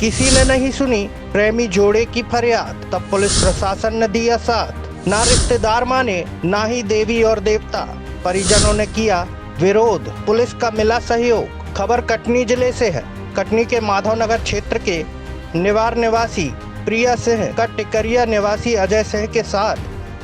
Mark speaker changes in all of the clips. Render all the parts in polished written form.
Speaker 1: किसी ने नहीं सुनी प्रेमी जोड़े की फरियाद, तब पुलिस प्रशासन ने दिया साथ। ना रिश्तेदार माने, ना ही देवी और देवता, परिजनों ने किया विरोध, पुलिस का मिला सहयोग। खबर कटनी जिले से है। कटनी के माधवनगर क्षेत्र के निवार निवासी प्रिया सिंह का टिकरिया निवासी अजय सिंह के साथ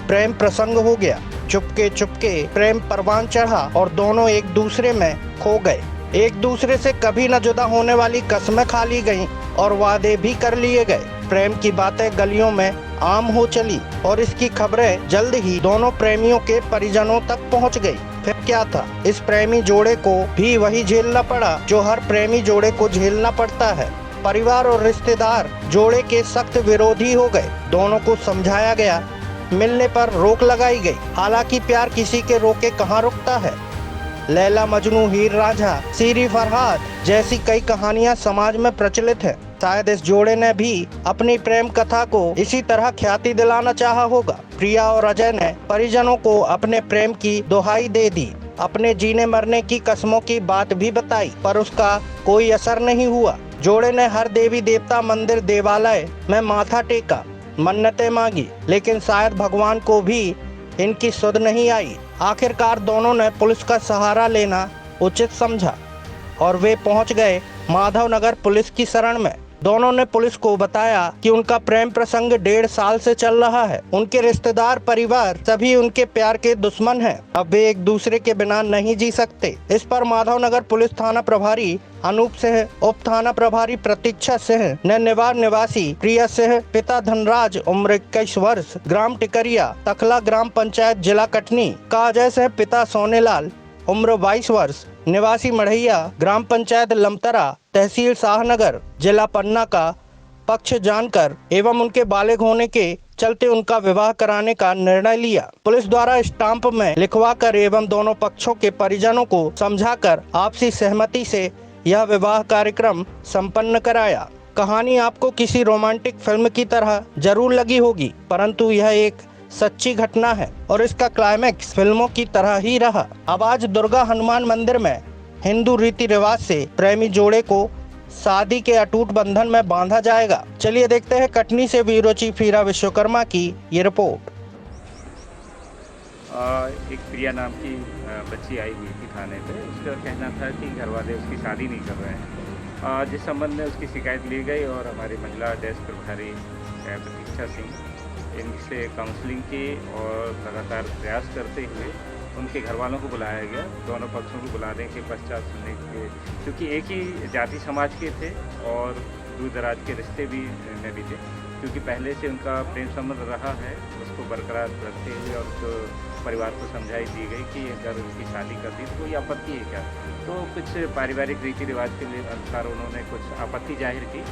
Speaker 1: प्रेम प्रसंग हो गया। चुपके चुपके प्रेम परवान चढ़ा और दोनों एक दूसरे में खो गए। एक दूसरे से कभी न जुदा होने वाली कसमें खा ली गईं और वादे भी कर लिए गए। प्रेम की बातें गलियों में आम हो चली और इसकी खबरें जल्द ही दोनों प्रेमियों के परिजनों तक पहुंच गई। फिर क्या था, इस प्रेमी जोड़े को भी वही झेलना पड़ा जो हर प्रेमी जोड़े को झेलना पड़ता है। परिवार और रिश्तेदार जोड़े के सख्त विरोधी हो गए। दोनों को समझाया गया, मिलने पर रोक लगाई गई। हालांकि प्यार किसी के रोके कहाँ रुकता है। लैला मजनू, हीर रांझा, सीरी फरहाद जैसी कई कहानियां समाज में प्रचलित है। शायद इस जोड़े ने भी अपनी प्रेम कथा को इसी तरह ख्याति दिलाना चाहा होगा। प्रिया और अजय ने परिजनों को अपने प्रेम की दुहाई दे दी, अपने जीने मरने की कसमों की बात भी बताई, पर उसका कोई असर नहीं हुआ। जोड़े ने हर देवी देवता मंदिर देवालय में माथा टेका, मन्नतें मांगी, लेकिन शायद भगवान को भी इनकी सुध नहीं आई। आखिरकार दोनों ने पुलिस का सहारा लेना उचित समझा और वे पहुंच गए माधवनगर पुलिस की शरण में। दोनों ने पुलिस को बताया कि उनका प्रेम प्रसंग 1.5 साल से चल रहा है। उनके रिश्तेदार, परिवार सभी उनके प्यार के दुश्मन हैं। अब वे एक दूसरे के बिना नहीं जी सकते। इस पर माधवनगर पुलिस थाना प्रभारी अनूप सिंह, उप थाना प्रभारी प्रतीक्षा सिंह ने निवार निवासी प्रिया सिंह, पिता धनराज, उम्र 21 वर्ष, ग्राम टिकरिया, तखला ग्राम पंचायत, जिला कटनी का अजय सिंह, पिता सोनेलाल, उम्र 22 वर्ष, निवासी मढ़ैया, ग्राम पंचायत लमतरा, तहसील शाहनगर, जिला पन्ना का पक्ष जानकर एवं उनके बालिग होने के चलते उनका विवाह कराने का निर्णय लिया। पुलिस द्वारा स्टाम्प में लिखवाकर एवं दोनों पक्षों के परिजनों को समझाकर आपसी सहमति से यह विवाह कार्यक्रम संपन्न कराया। कहानी आपको किसी रोमांटिक फिल्म की तरह जरूर लगी होगी, परंतु यह एक सच्ची घटना है और इसका क्लाइमैक्स फिल्मों की तरह ही रहा। अब आज दुर्गा हनुमान मंदिर में हिंदू रीति रिवाज से प्रेमी जोड़े को शादी के अटूट बंधन में बांधा जाएगा। चलिए देखते हैं कटनी से ब्यूरो चीफ हीरा विश्वकर्मा की ये रिपोर्ट।
Speaker 2: एक प्रिया नाम की बच्ची आई हुई थी थाने पे। उसका कहना था कि घर वाले उसकी शादी नहीं कर रहे हैं, जिस संबंध में उसकी शिकायत ली गई और हमारी महिला डेस्क प्रभारी प्रतीक्षा सिंह इनसे काउंसलिंग की और लगातार प्रयास करते हुए उनके घर वालों को बुलाया गया। दोनों पक्षों को बुलाने के पश्चात सुनने के, क्योंकि एक ही जाति समाज के थे और दूर दराज के रिश्ते भी में भी थे, क्योंकि पहले से उनका प्रेम संबंध रहा है, उसको बरकरार रखते हुए और उसको परिवार को समझाई दी गई कि अगर उनकी शादी कर दी तो कोई आपत्ति है क्या। तो कुछ पारिवारिक रीति रिवाज के अनुसार उन्होंने कुछ आपत्ति जाहिर की,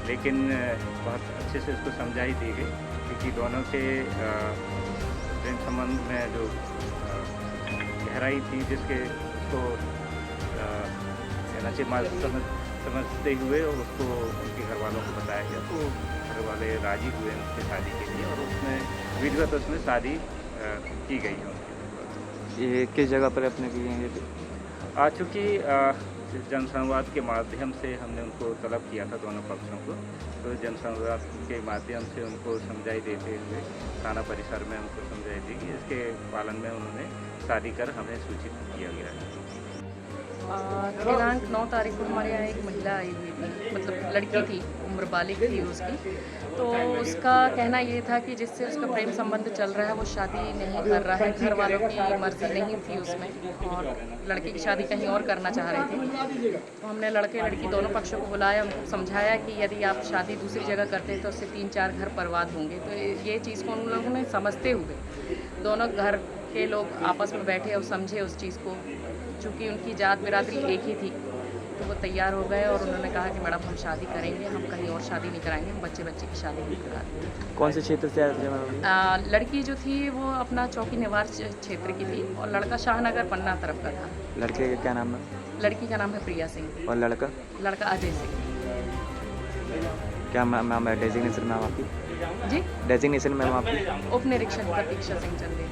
Speaker 2: लेकिन बहुत अच्छे से उसको समझाई दी गई, क्योंकि दोनों के प्रेम संबंध में जो गहराई थी, जिसके उसको कहना चाहिए समझते हुए उसको उनके घर वालों को बताया गया, तो घर वाले राजी हुए उनकी शादी के लिए और उसमें विधिवत उसमें शादी की गई है उनकी।
Speaker 3: ये किस जगह पर अपने की हैं?
Speaker 2: चूँकि जनसंवाद के माध्यम से हमने उनको तलब किया था दोनों पक्षों को, तो जनसंवाद के माध्यम से उनको समझाई देते हुए थाना परिसर में उनको समझाई दी कि इसके पालन में उन्होंने शादी कर हमें सूचित किया गया है।
Speaker 4: दिनांक 9 तारीख को हमारे यहाँ एक महिला आई हुई थी, मतलब लड़की थी, उम्र बालिग थी उसकी। तो उसका कहना ये था कि जिससे उसका प्रेम संबंध चल रहा है वो शादी नहीं कर रहा है, घर वालों की मर्जी नहीं थी उसमें और लड़के की शादी कहीं और करना चाह रहे थे। तो हमने लड़के लड़की दोनों पक्षों को बुलाया, उनको समझाया कि यदि आप शादी दूसरी जगह करते हैं तो उससे 3-4 घर बर्बाद होंगे। तो ये चीज़ को उन लोगों ने समझते हुए दोनों घर के लोग आपस में बैठे और समझे उस चीज़ को। चूँकि उनकी जात बिरादरी एक ही थी तो वो तैयार हो गए और उन्होंने कहा कि मैडम हम शादी करेंगे, हम कहीं और शादी नहीं कराएंगे, हम बच्चे की शादी नहीं कराते।
Speaker 3: कौन से क्षेत्र से आए थे?
Speaker 4: लड़की जो थी वो अपना चौकी निवार क्षेत्र की थी और लड़का शाहनगर पन्ना तरफ का था।
Speaker 3: लड़के का क्या नाम है?
Speaker 4: लड़की का नाम है प्रिया सिंह
Speaker 3: और लड़का?
Speaker 4: लड़का अजय सिंह।
Speaker 3: क्या मैम है डेजिग्नेशन मैम आपकी?
Speaker 4: जी,
Speaker 3: डेजिग्नेशन मैम आपकी?
Speaker 4: उप निरीक्षक प्रतीक्षा सिंह चंदे।